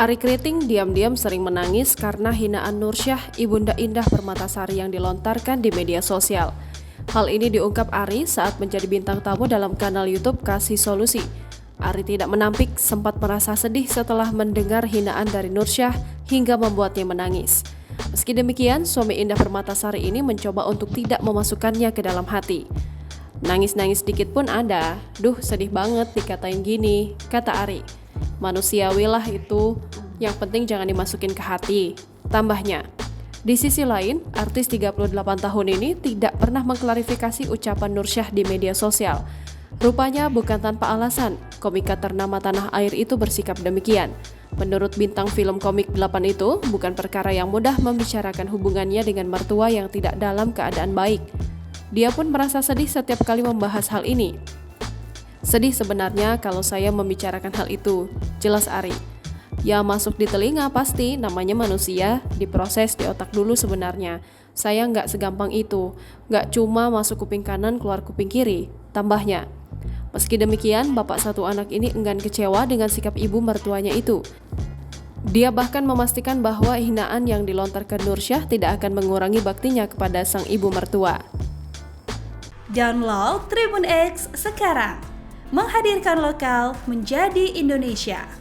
Ari Kriting diam-diam sering menangis karena hinaan Nursyah, Ibunda Indah Permatasari yang dilontarkan di media sosial. Hal ini diungkap Ari saat menjadi bintang tamu dalam kanal YouTube Kasih Solusi. Ari tidak menampik, sempat merasa sedih setelah mendengar hinaan dari Nursyah hingga membuatnya menangis. Meski demikian, suami Indah Permatasari ini mencoba untuk tidak memasukkannya ke dalam hati. Nangis-nangis dikit pun ada. Duh, sedih banget dikatain gini, kata Ari. Manusiawilah itu, yang penting jangan dimasukin ke hati, tambahnya. Di sisi lain, artis 38 tahun ini tidak pernah mengklarifikasi ucapan Nursyah di media sosial. Rupanya bukan tanpa alasan, komika ternama tanah air itu bersikap demikian. Menurut bintang film komik 8 itu, bukan perkara yang mudah membicarakan hubungannya dengan mertua yang tidak dalam keadaan baik. Dia pun merasa sedih setiap kali membahas hal ini. Sedih sebenarnya kalau saya membicarakan hal itu, jelas Ari. Ya masuk di telinga pasti, namanya manusia, diproses di otak dulu sebenarnya. Saya nggak segampang itu, nggak cuma masuk kuping kanan keluar kuping kiri, tambahnya. Meski demikian, bapak satu anak ini enggan kecewa dengan sikap ibu mertuanya itu. Dia bahkan memastikan bahwa hinaan yang dilontarkan Nursyah tidak akan mengurangi baktinya kepada sang ibu mertua. Download Tribun X sekarang, menghadirkan lokal menjadi Indonesia.